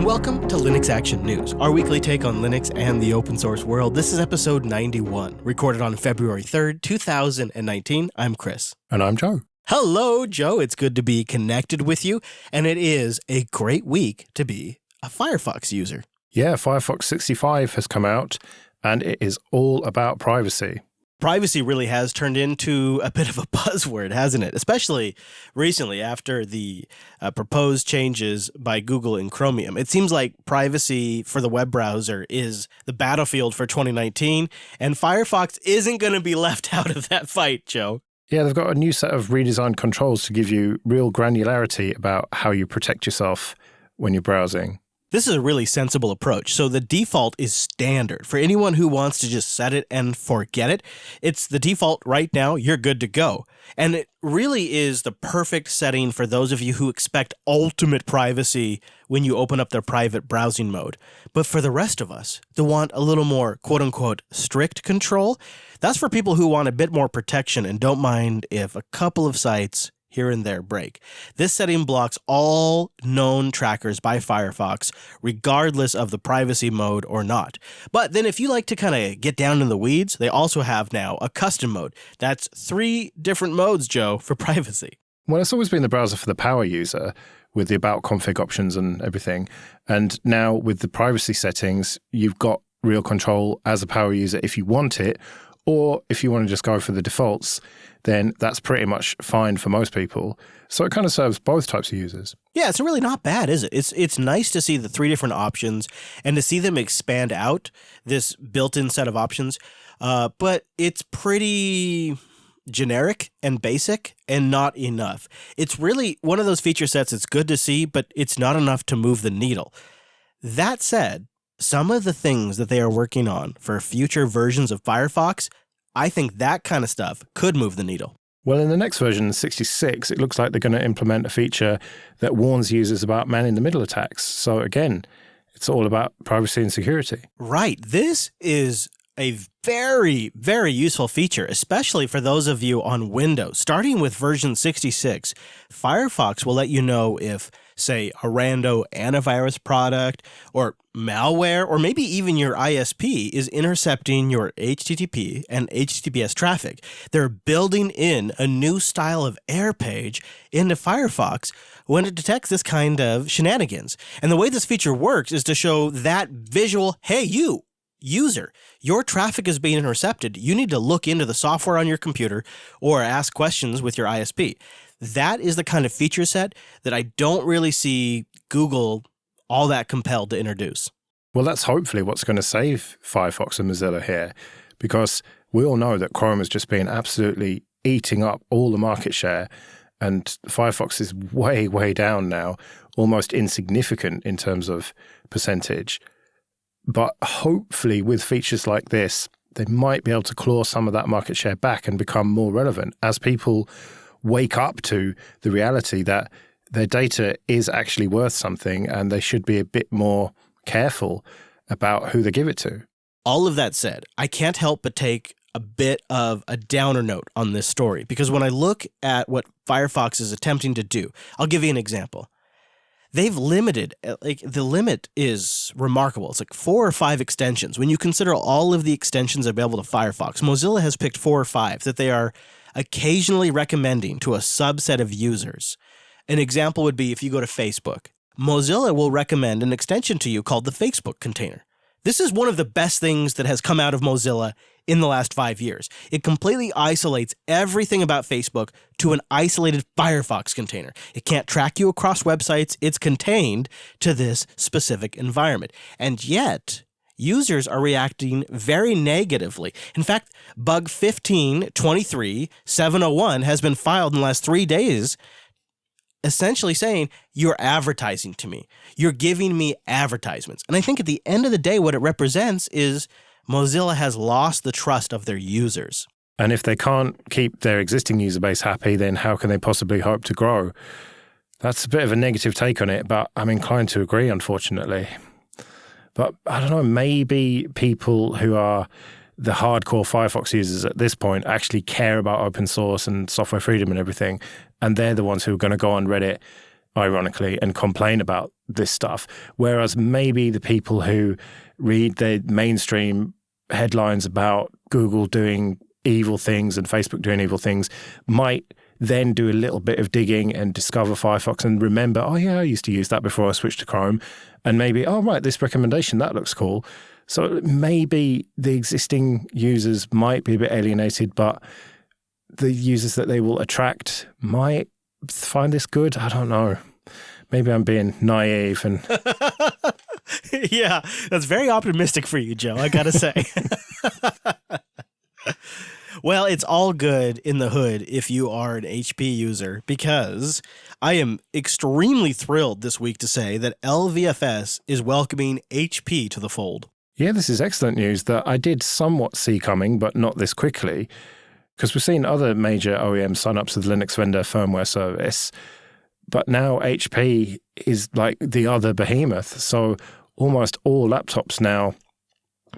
and welcome to Linux Action News, our weekly take on Linux and the open source world. This is episode 91, recorded on February 3rd, 2019. I'm Chris. And I'm Joe. Hello, Joe. It's good to be connected with you, and it is a great week to be a Firefox user. Yeah, Firefox 65 has come out, and it is all about privacy. Privacy really has turned into a bit of a buzzword, hasn't it? Especially recently after the proposed changes by Google in Chromium. It seems like privacy for the web browser is the battlefield for 2019, and Firefox isn't going to be left out of that fight, Joe. Yeah, they've got a new set of redesigned controls to give you real granularity about how you protect yourself when you're browsing. This is a really sensible approach. So the default is standard. For anyone who wants to just set it and forget it, it's the default right now. You're good to go. And it really is the perfect setting for those of you who expect ultimate privacy when you open up their private browsing mode. But for the rest of us, that want a little more quote-unquote strict control, that's for people who want a bit more protection and don't mind if a couple of sites here and there break. This setting blocks all known trackers by Firefox, regardless of the privacy mode or not. But then if you like to kind of get down in the weeds, they also have now a custom mode. That's 3 different modes, Joe, for privacy. Well, it's always been the browser for the power user with the about config options and everything. And now with the privacy settings, you've got real control as a power user if you want it, or if you want to just go for the defaults, then that's pretty much fine for most people. So it kind of serves both types of users. Yeah, it's really not bad, is it? It's nice to see the 3 different options and to see them expand out this built-in set of options. But it's pretty generic and basic and not enough. It's really one of those feature sets it's good to see, but it's not enough to move the needle. That said, some of the things that they are working on for future versions of Firefox, I think that kind of stuff could move the needle. Well, in the next version, 66, it looks like they're going to implement a feature that warns users about man-in-the-middle attacks. So again, it's all about privacy and security. Right. This is a very, very useful feature, especially for those of you on Windows. Starting with version 66, Firefox will let you know if, say, a rando antivirus product or malware, or maybe even your ISP is intercepting your HTTP and HTTPS traffic. They're building in a new style of error page into Firefox when it detects this kind of shenanigans. And the way this feature works is to show that visual, hey, you, user, your traffic is being intercepted. You need to look into the software on your computer or ask questions with your ISP. That is the kind of feature set that I don't really see Google all that compelled to introduce. Well, that's hopefully what's going to save Firefox and Mozilla here, because we all know that Chrome has just been absolutely eating up all the market share, and Firefox is way, way down now, almost insignificant in terms of percentage. But hopefully with features like this, they might be able to claw some of that market share back and become more relevant as people wake up to the reality that their data is actually worth something and they should be a bit more careful about who they give it to. All of that said, I can't help but take a bit of a downer note on this story, because when I look at what Firefox is attempting to do, I'll give you an example. They've limited, the limit is remarkable. It's like 4 or 5 extensions. When you consider all of the extensions available to Firefox, Mozilla has picked 4 or 5 that they are occasionally recommending to a subset of users. An example would be if you go to Facebook. Mozilla will recommend an extension to you called the Facebook container. This is one of the best things that has come out of Mozilla in the last 5 years. It completely isolates everything about Facebook to an isolated Firefox container. It can't track you across websites. It's contained to this specific environment. And yet, users are reacting very negatively. In fact, bug 15.23.701 has been filed in the last 3 days, essentially saying, you're advertising to me. You're giving me advertisements. And I think at the end of the day, what it represents is Mozilla has lost the trust of their users. And if they can't keep their existing user base happy, then how can they possibly hope to grow? That's a bit of a negative take on it, but I'm inclined to agree, unfortunately. But I don't know, maybe people who are the hardcore Firefox users at this point actually care about open source and software freedom and everything, and they're the ones who are going to go on Reddit ironically, and complain about this stuff. Whereas maybe the people who read the mainstream headlines about Google doing evil things and Facebook doing evil things might then do a little bit of digging and discover Firefox and remember, oh yeah, I used to use that before I switched to Chrome. And maybe, oh right, this recommendation, that looks cool. So maybe the existing users might be a bit alienated, but the users that they will attract might find this good. I don't know. Maybe I'm being naive and yeah, that's very optimistic for you, Joe, I gotta say. Well, it's all good in the hood if you are an HP user, because I am extremely thrilled this week to say that LVFS is welcoming HP to the fold. Yeah, this is excellent news that I did somewhat see coming, but not this quickly, because we've seen other major OEMs sign up to the Linux vendor firmware service, but now HP is like the other behemoth. So almost all laptops now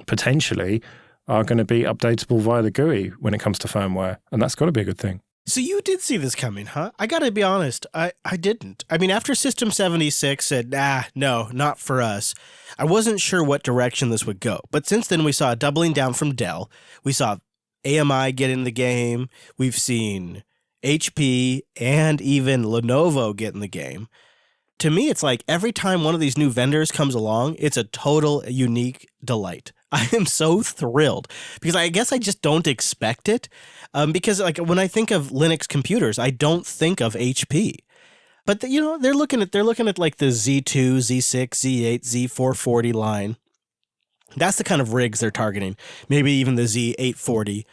potentially are going to be updatable via the GUI when it comes to firmware, and that's got to be a good thing. So you did see this coming, huh? I got to be honest, I didn't. I mean, after System 76 said, no, not for us, I wasn't sure what direction this would go. But since then, we saw a doubling down from Dell. We saw AMI get in the game. We've seen HP and even Lenovo get in the game. To me, it's like every time one of these new vendors comes along, it's a total unique delight. I am so thrilled because I guess I just don't expect it. Because like when I think of Linux computers, I don't think of HP. But they're looking at like the Z2, Z6, Z8, Z440 line. That's the kind of rigs they're targeting. Maybe even the Z840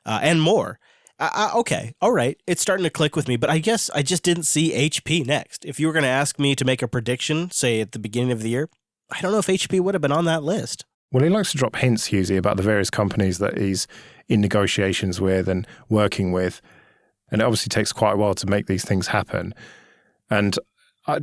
and more. Okay, all right. It's starting to click with me, but I guess I just didn't see HP next. If you were going to ask me to make a prediction, say at the beginning of the year, I don't know if HP would have been on that list. Well, he likes to drop hints, usually, about the various companies that he's in negotiations with and working with. And it obviously takes quite a while to make these things happen. And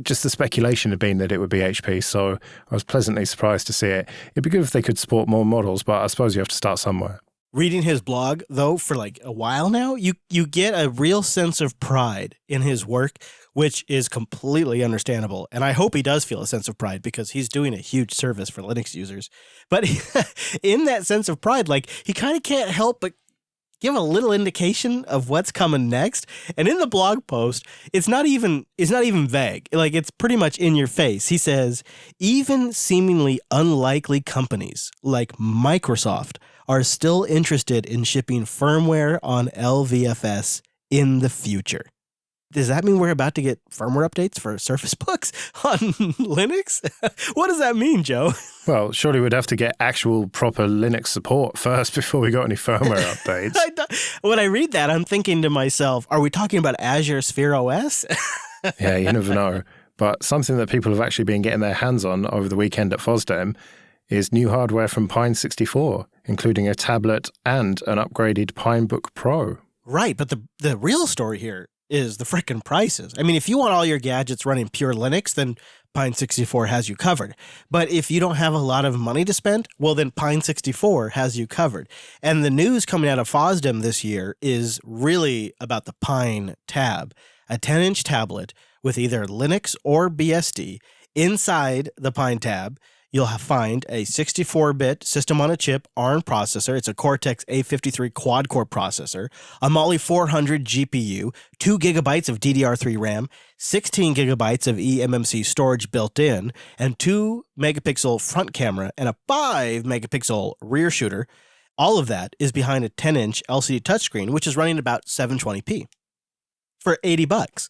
just the speculation had been that it would be HP, so I was pleasantly surprised to see it. It'd be good if they could support more models, but I suppose you have to start somewhere. Reading his blog, though, for like a while now, you get a real sense of pride in his work, which is completely understandable. And I hope he does feel a sense of pride because he's doing a huge service for Linux users. But in that sense of pride, like he kind of can't help but give a little indication of what's coming next. And in the blog post, it's not even vague. Like it's pretty much in your face. He says, even seemingly unlikely companies like Microsoft are still interested in shipping firmware on LVFS in the future. Does that mean we're about to get firmware updates for Surface Books on Linux? What does that mean, Joe? Well, surely we'd have to get actual proper Linux support first before we got any firmware updates. When I read that, I'm thinking to myself, are we talking about Azure Sphere OS? Yeah, you never know. But something that people have actually been getting their hands on over the weekend at FOSDEM is new hardware from Pine 64, including a tablet and an upgraded Pinebook Pro. Right, but the real story here is the frickin' prices. I mean, if you want all your gadgets running pure Linux, then Pine 64 has you covered. But if you don't have a lot of money to spend, well, then Pine 64 has you covered. And the news coming out of FOSDEM this year is really about the Pine Tab, a 10-inch tablet with either Linux or BSD. Inside the Pine Tab, you'll find a 64-bit system-on-a-chip ARM processor. It's a Cortex A53 quad-core processor, a Mali 400 GPU, 2 gigabytes of DDR3 RAM, 16 gigabytes of eMMC storage built in, and 2-megapixel front camera and a 5-megapixel rear shooter. All of that is behind a 10-inch LCD touchscreen, which is running about 720p for $80.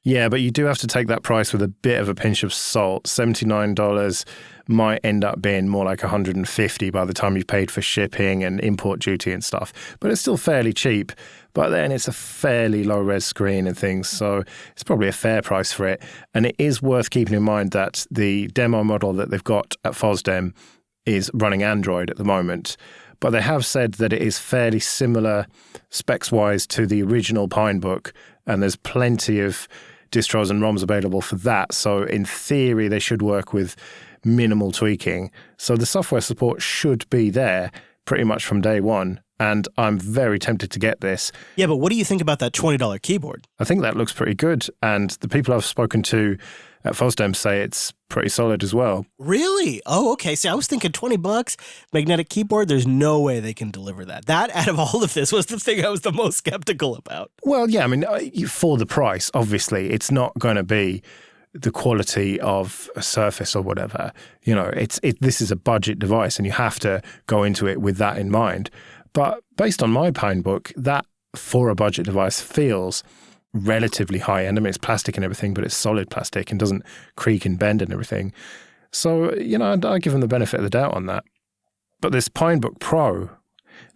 Yeah, but you do have to take that price with a bit of a pinch of salt. $79 might end up being more like $150 by the time you've paid for shipping and import duty and stuff. But it's still fairly cheap. But then it's a fairly low-res screen and things, so it's probably a fair price for it. And it is worth keeping in mind that the demo model that they've got at FOSDEM is running Android at the moment. But they have said that it is fairly similar specs-wise to the original Pinebook, and there's plenty of distros and ROMs available for that. So in theory, they should work with minimal tweaking. So the software support should be there pretty much from day one. and I'm very tempted to get this. Yeah, but what do you think about that $20 keyboard? I think that looks pretty good, and the people I've spoken to at FOSDEM say it's pretty solid as well. Really? Oh, okay. See, I was thinking $20, magnetic keyboard. There's no way they can deliver that. That, out of all of this, was the thing I was the most skeptical about. Well, yeah, I mean, for the price, obviously, it's not going to be the quality of a Surface or whatever. You know, this is a budget device, and you have to go into it with that in mind. But based on my Pinebook, that for a budget device feels relatively high end. I mean, it's plastic and everything, but it's solid plastic and doesn't creak and bend and everything. So, you know, I give them the benefit of the doubt on that. But this Pinebook Pro,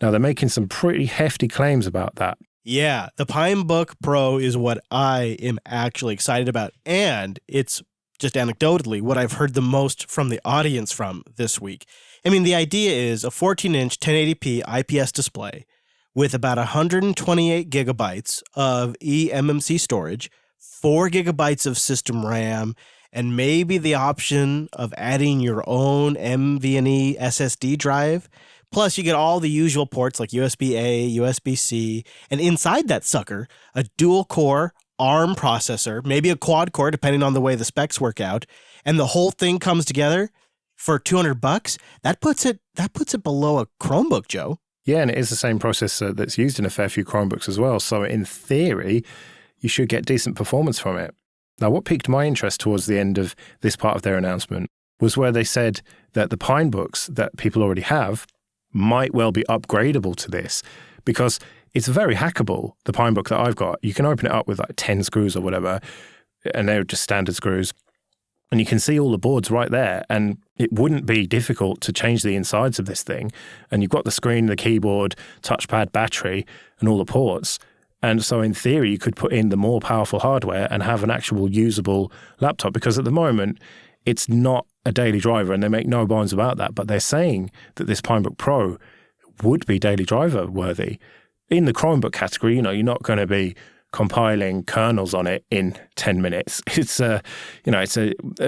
now they're making some pretty hefty claims about that. Yeah, the Pinebook Pro is what I am actually excited about. And it's just anecdotally what I've heard the most from the audience from this week. I mean, the idea is a 14-inch 1080p IPS display with about 128 gigabytes of eMMC storage, 4 gigabytes of system RAM, and maybe the option of adding your own NVMe SSD drive. Plus, you get all the usual ports like USB-A, USB-C, and inside that sucker, a dual-core ARM processor, maybe a quad-core, depending on the way the specs work out, and the whole thing comes together for $200. That puts it below a Chromebook, Joe. Yeah, and it is the same processor that's used in a fair few Chromebooks as well. So in theory, you should get decent performance from it. Now, what piqued my interest towards the end of this part of their announcement was where they said that the Pinebooks that people already have might well be upgradable to this, because it's very hackable. The Pinebook that I've got, you can open it up with like 10 screws or whatever, and they're just standard screws. And you can see all the boards right there, and it wouldn't be difficult to change the insides of this thing. And you've got the screen, the keyboard, touchpad, battery, and all the ports. And so in theory, you could put in the more powerful hardware and have an actual usable laptop, because at the moment, it's not a daily driver, and they make no bones about that. But they're saying that this Pinebook Pro would be daily driver worthy. In the Chromebook category, you know, you're not going to be compiling kernels on it in 10 minutes. It's a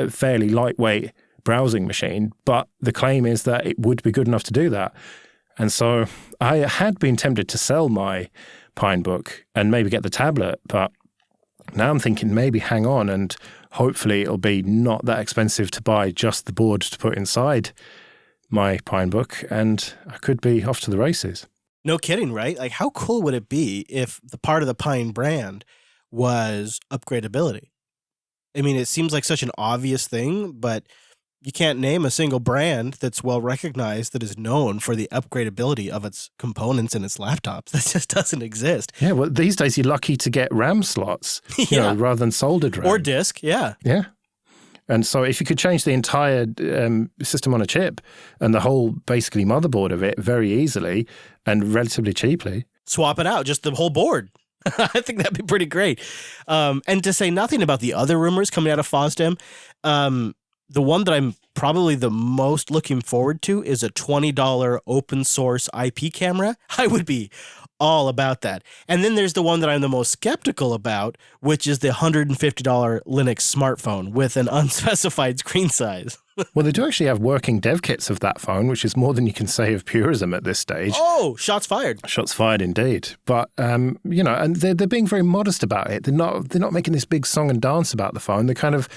fairly lightweight browsing machine, but the claim is that it would be good enough to do that. And so I had been tempted to sell my Pinebook and maybe get the tablet, but now I'm thinking maybe hang on, and hopefully it'll be not that expensive to buy just the board to put inside my Pinebook, and I could be off to the races. No kidding, right? Like, how cool would it be if the part of the Pine brand was upgradability? I mean, it seems like such an obvious thing, but you can't name a single brand that's well recognized that is known for the upgradability of its components and its laptops. That just doesn't exist. Yeah, well, these days you're lucky to get RAM slots, you know, rather than soldered RAM. Or disk, yeah. Yeah. And so if you could change the entire system on a chip and the whole basically motherboard of it very easily and relatively cheaply. Swap it out, just the whole board. I think that'd be pretty great. And to say nothing about the other rumors coming out of FOSDEM, the one that I'm probably the most looking forward to is a $20 open source IP camera. I would be all about that. And then there's the one that I'm the most skeptical about, which is the $150 Linux smartphone with an unspecified screen size. Well, they do actually have working dev kits of that phone, which is more than you can say of Purism at this stage. Oh, shots fired. Shots fired indeed. But, you know, and they're being very modest about it. They're not making this big song and dance about the phone. They're kind of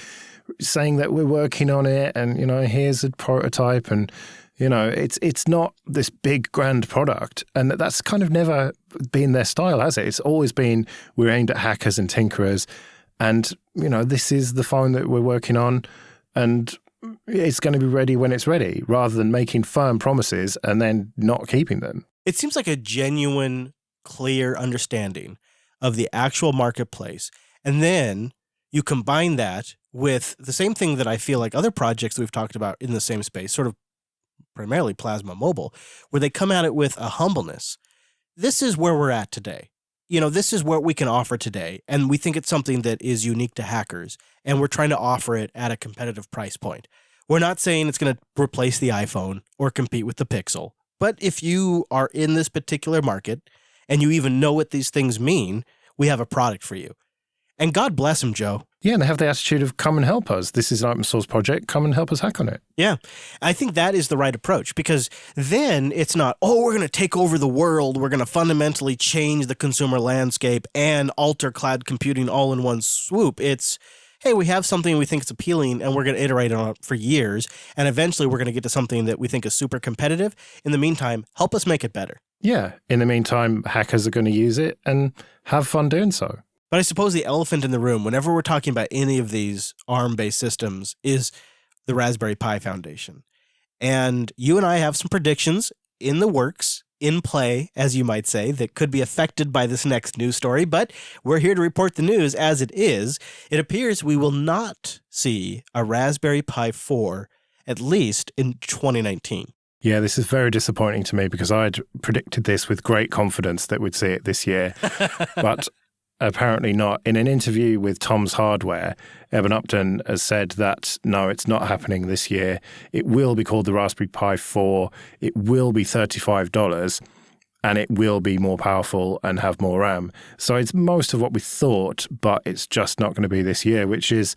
saying that we're working on it and, you know, here's a prototype, and, you know, it's not this big grand product. And that's kind of never been their style, has it? It's always been, we're aimed at hackers and tinkerers. And, you know, this is the phone that we're working on, and it's going to be ready when it's ready, rather than making firm promises and then not keeping them. It seems like a genuine, clear understanding of the actual marketplace. And then you combine that with the same thing that I feel like other projects we've talked about in the same space, sort of primarily Plasma Mobile, where they come at it with a humbleness. This is where we're at today. You know, this is what we can offer today, and we think it's something that is unique to hackers, and we're trying to offer it at a competitive price point. We're not saying it's going to replace the iPhone or compete with the Pixel, but if you are in this particular market and you even know what these things mean, we have a product for you. And God bless him, Joe. Yeah, and they have the attitude of come and help us. This is an open source project. Come and help us hack on it. Yeah, I think that is the right approach, because then it's not, oh, we're going to take over the world. We're going to fundamentally change the consumer landscape and alter cloud computing all in one swoop. It's, hey, we have something we think is appealing and we're going to iterate on it for years. And eventually we're going to get to something that we think is super competitive. In the meantime, help us make it better. Yeah. In the meantime, hackers are going to use it and have fun doing so. But I suppose the elephant in the room, whenever we're talking about any of these ARM-based systems, is the Raspberry Pi Foundation. And you and I have some predictions in the works, in play, as you might say, that could be affected by this next news story. But we're here to report the news as it is. It appears we will not see a Raspberry Pi 4, at least in 2019. Yeah, this is very disappointing to me because I'd predicted this with great confidence that we'd see it this year. But apparently not. In an interview with Tom's Hardware, Eben Upton has said that, no, it's not happening this year. It will be called the Raspberry Pi 4. It will be $35, and it will be more powerful and have more RAM. So it's most of what we thought, but it's just not going to be this year, which is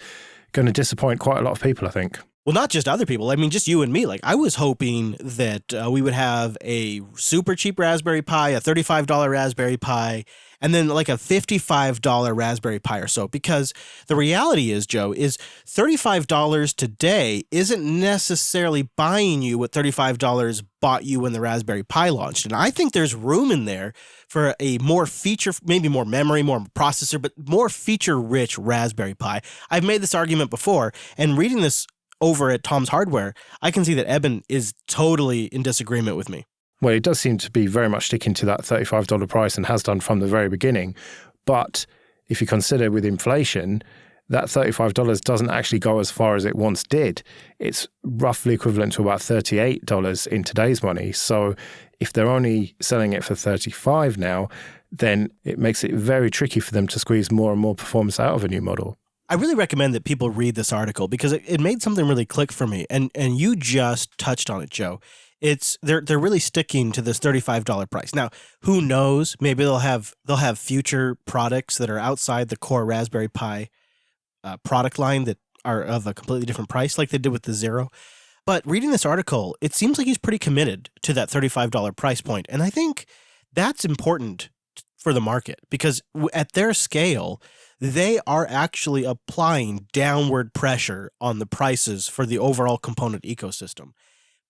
going to disappoint quite a lot of people, I think. Well, not just other people. I mean, just you and me. Like, I was hoping that we would have a super cheap Raspberry Pi, a $35 Raspberry Pi, and then like a $55 Raspberry Pi or so. Because the reality is, Joe, is $35 today isn't necessarily buying you what $35 bought you when the Raspberry Pi launched. And I think there's room in there for a more feature, maybe more memory, more processor, but more feature-rich Raspberry Pi. I've made this argument before, and reading this over at Tom's Hardware, I can see that Eben is totally in disagreement with me. Well, it does seem to be very much sticking to that $35 price and has done from the very beginning. But if you consider with inflation, that $35 doesn't actually go as far as it once did. It's roughly equivalent to about $38 in today's money. So if they're only selling it for $35 now, then it makes it very tricky for them to squeeze more and more performance out of a new model. I really recommend that people read this article because it made something really click for me. And you just touched on it, Joe. They're really sticking to this $35 price. Now, who knows? Maybe they'll have future products that are outside the core Raspberry Pi product line that are of a completely different price, like they did with the Zero. But reading this article, it seems like he's pretty committed to that $35 price point. And I think that's important for the market because at their scale, they are actually applying downward pressure on the prices for the overall component ecosystem.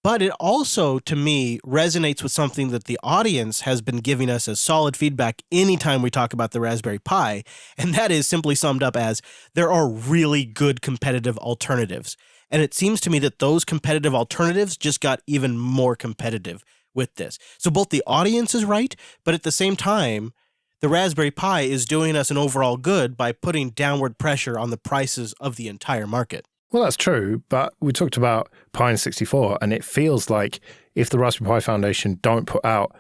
But it also, to me, resonates with something that the audience has been giving us as solid feedback anytime we talk about the Raspberry Pi, and that is simply summed up as there are really good competitive alternatives. And it seems to me that those competitive alternatives just got even more competitive with this. So both the audience is right, but at the same time, the Raspberry Pi is doing us an overall good by putting downward pressure on the prices of the entire market. Well, that's true, but we talked about Pi 64, and it feels like if the Raspberry Pi Foundation don't put out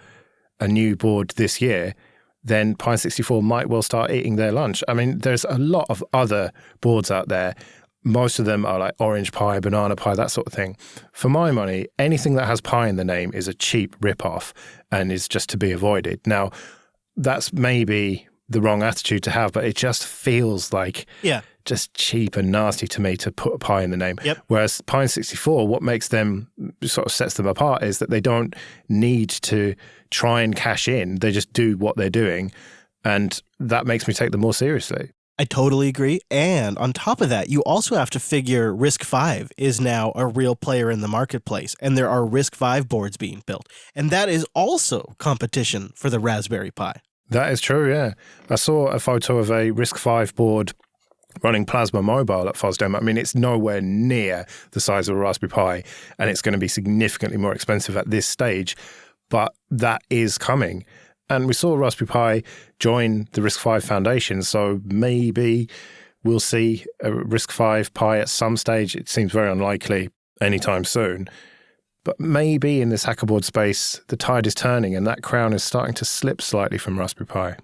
a new board this year, then Pi 64 might well start eating their lunch. I mean, there's a lot of other boards out there. Most of them are like Orange Pi, Banana Pi, that sort of thing. For my money, anything that has Pi in the name is a cheap rip-off and is just to be avoided. Now, that's maybe the wrong attitude to have, but it just feels like just cheap and nasty to me to put a Pi in the name. Yep. Whereas Pi 64, what makes them, sort of sets them apart is that they don't need to try and cash in. They just do what they're doing. And that makes me take them more seriously. I totally agree. And on top of that, you also have to figure RISC-V is now a real player in the marketplace, and there are RISC-V boards being built. And that is also competition for the Raspberry Pi. That is true, yeah. I saw a photo of a RISC-V board running Plasma Mobile at FOSDEM. I mean, it's nowhere near the size of a Raspberry Pi, and it's going to be significantly more expensive at this stage, but that is coming. And we saw Raspberry Pi join the RISC-V Foundation, so maybe we'll see a RISC-V Pi at some stage. It seems very unlikely anytime soon. But maybe in this hackerboard space, the tide is turning and that crown is starting to slip slightly from Raspberry Pi.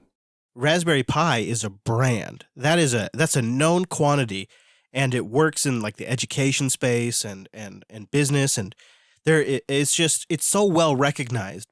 Raspberry Pi is a brand. That's a known quantity, and it works in like the education space and business, and it's so well recognized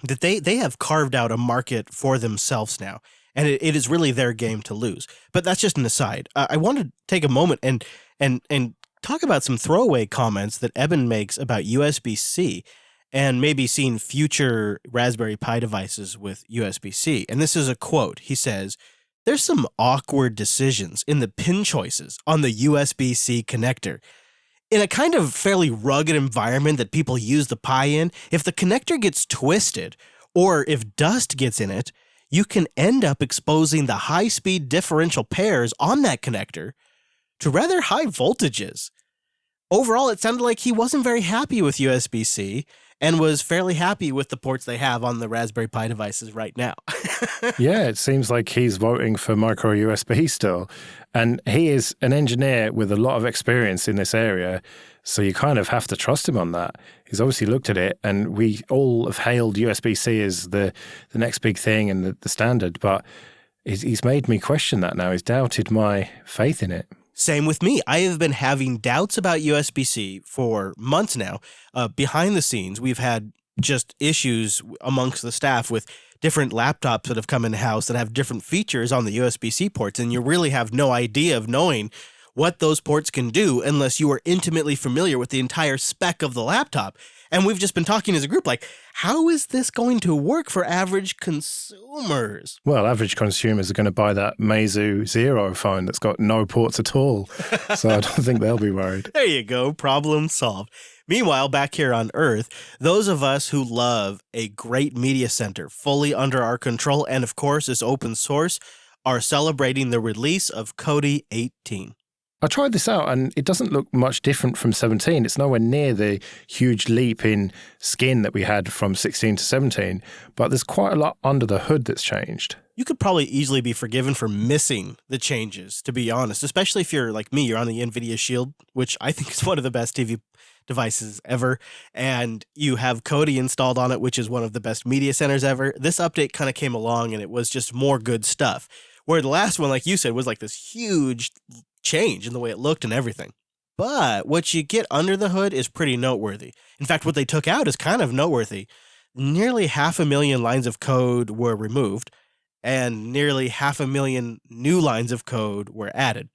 that they have carved out a market for themselves now. And it is really their game to lose. But that's just an aside. I want to take a moment and talk about some throwaway comments that Eben makes about USB-C and maybe seeing future Raspberry Pi devices with USB-C. And this is a quote. He says, "There's some awkward decisions in the pin choices on the USB-C connector. In a kind of fairly rugged environment that people use the Pi in, if the connector gets twisted or if dust gets in it, you can end up exposing the high-speed differential pairs on that connector to rather high voltages." Overall, it sounded like he wasn't very happy with USB-C and was fairly happy with the ports they have on the Raspberry Pi devices right now. Yeah, it seems like he's voting for micro USB still. And he is an engineer with a lot of experience in this area, so you kind of have to trust him on that. He's obviously looked at it, and we all have hailed USB-C as the next big thing and the standard, but he's made me question that now. He's doubted my faith in it. Same with me. I have been having doubts about USB-C for months now. Behind the scenes, we've had just issues amongst the staff with different laptops that have come in-house that have different features on the USB-C ports, and you really have no idea of knowing what those ports can do unless you are intimately familiar with the entire spec of the laptop. And we've just been talking as a group, like, how is this going to work for average consumers? Well, average consumers are going to buy that Meizu Zero phone that's got no ports at all. So I don't think they'll be worried. There you go. Problem solved. Meanwhile, back here on Earth, those of us who love a great media center fully under our control and, of course, is open source, are celebrating the release of Kodi 18. I tried this out and it doesn't look much different from 17. It's nowhere near the huge leap in skin that we had from 16 to 17, but there's quite a lot under the hood that's changed. You could probably easily be forgiven for missing the changes, to be honest, especially if you're like me, you're on the NVIDIA Shield, which I think is one of the best TV devices ever, and you have Kodi installed on it, which is one of the best media centers ever. This update kind of came along and it was just more good stuff, where the last one, like you said, was like this huge change in the way it looked and everything. But what you get under the hood is pretty noteworthy. In fact, what they took out is kind of noteworthy. Nearly 500,000 lines of code were removed, and nearly 500,000 new lines of code were added.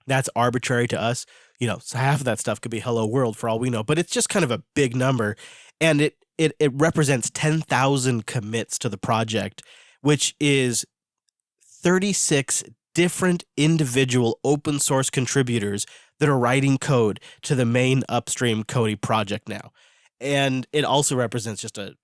That's arbitrary to us. You know, so half of that stuff could be hello world for all we know, but it's just kind of a big number, and it represents 10,000 commits to the project, which is 36 different individual open source contributors that are writing code to the main upstream Kodi project now. And it also represents just a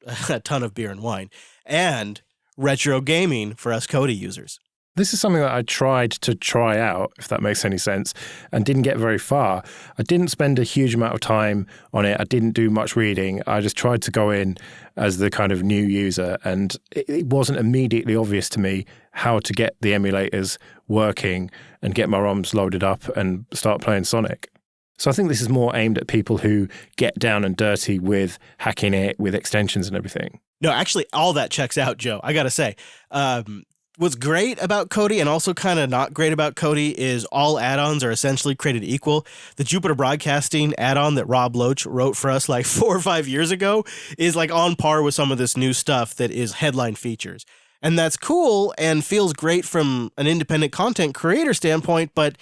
ton of beer and wine and retro gaming for us Kodi users. This is something that I tried to try out, if that makes any sense, and didn't get very far. I didn't spend a huge amount of time on it. I didn't do much reading. I just tried to go in as the kind of new user, and it wasn't immediately obvious to me how to get the emulators working and get my ROMs loaded up and start playing Sonic. So I think this is more aimed at people who get down and dirty with hacking it, with extensions and everything. No, actually, all that checks out, Joe. I got to say, what's great about Kodi and also kind of not great about Kodi is all add-ons are essentially created equal. The Jupiter Broadcasting add-on that Rob Loach wrote for us like 4 or 5 years ago is like on par with some of this new stuff that is headline features. And that's cool and feels great from an independent content creator standpoint, but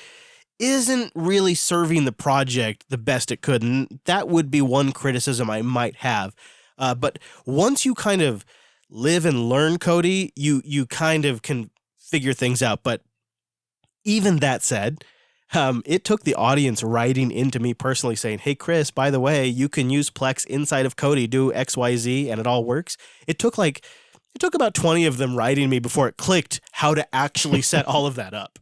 isn't really serving the project the best it could. And that would be one criticism I might have. But once you kind of live and learn Kodi, you kind of can figure things out. But even that said, it took the audience writing into me personally saying, hey, Chris, by the way, you can use Plex inside of Kodi, do XYZ, and it all works. It took about 20 of them writing me before it clicked how to actually set all of that up.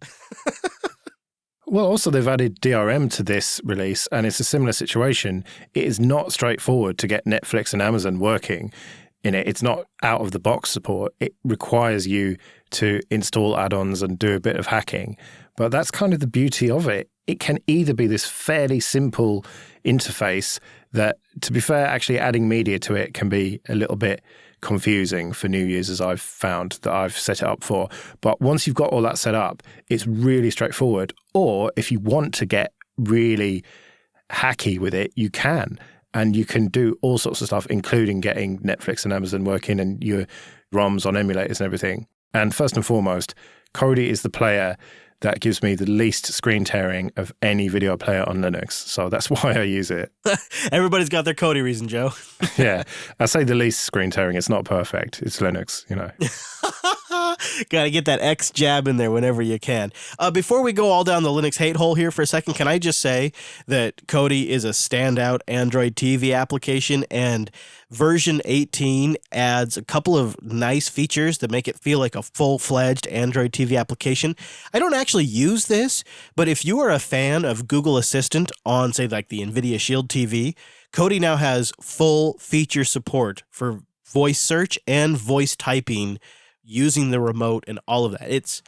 Well, also they've added DRM to this release, and it's a similar situation. It is not straightforward to get Netflix and Amazon working in it. It's not out-of-the-box support. It requires you to install add-ons and do a bit of hacking. But that's kind of the beauty of it. It can either be this fairly simple interface that, to be fair, actually adding media to it can be a little bit confusing for new users, I've found, that I've set it up for. But once you've got all that set up, it's really straightforward. Or if you want to get really hacky with it, you can. And you can do all sorts of stuff, including getting Netflix and Amazon working and your ROMs on emulators and everything. And first and foremost, Kodi is the player that gives me the least screen tearing of any video player on Linux. So that's why I use it. Everybody's got their Kodi reason, Joe. Yeah, I say the least screen tearing. It's not perfect. It's Linux, you know. Got to get that X jab in there whenever you can. Before we go all down the Linux hate hole here for a second, can I just say that Kodi is a standout Android TV application, and version 18 adds a couple of nice features that make it feel like a full-fledged Android TV application. I don't actually use this, but if you are a fan of Google Assistant on, say, like the NVIDIA Shield TV, Kodi now has full feature support for voice search and voice typing using the remote and all of that.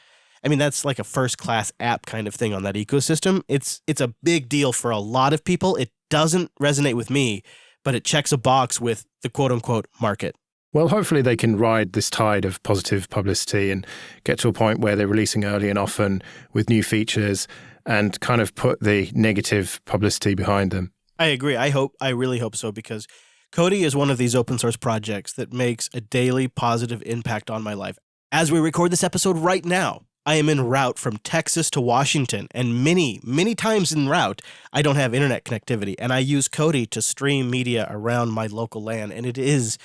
That's like a first-class app kind of thing on that ecosystem. It's a big deal for a lot of people. It doesn't resonate with me, but it checks a box with the quote-unquote market. Well, hopefully they can ride this tide of positive publicity and get to a point where they're releasing early and often with new features and kind of put the negative publicity behind them. I agree. I really hope so, because Kodi is one of these open source projects that makes a daily positive impact on my life. As we record this episode right now, I am en route from Texas to Washington, and many, many times en route, I don't have internet connectivity, and I use Kodi to stream media around my local LAN, and it is,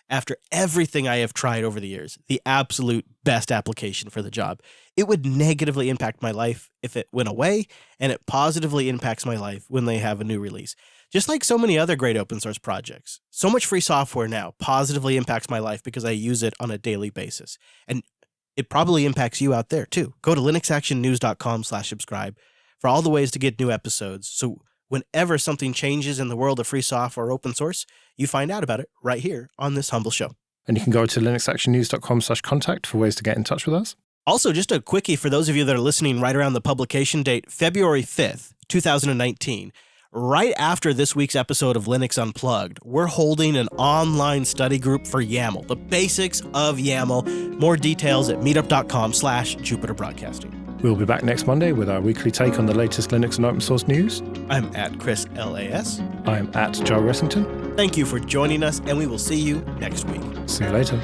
after everything I have tried over the years, the absolute best application for the job. It would negatively impact my life if it went away, and it positively impacts my life when they have a new release. Just like so many other great open source projects, so much free software now positively impacts my life because I use it on a daily basis. And it probably impacts you out there too. Go to linuxactionnews.com/subscribe for all the ways to get new episodes. So whenever something changes in the world of free software or open source, you find out about it right here on this humble show. And you can go to linuxactionnews.com/contact for ways to get in touch with us. Also, just a quickie for those of you that are listening right around the publication date, February 5th, 2019. Right after this week's episode of Linux Unplugged, we're holding an online study group for YAML, the basics of YAML. More details at meetup.com/Jupiter Broadcasting. We'll be back next Monday with our weekly take on the latest Linux and open source news. I'm at Chris LAS. I'm at Joe Ressington. Thank you for joining us, and we will see you next week. See you later.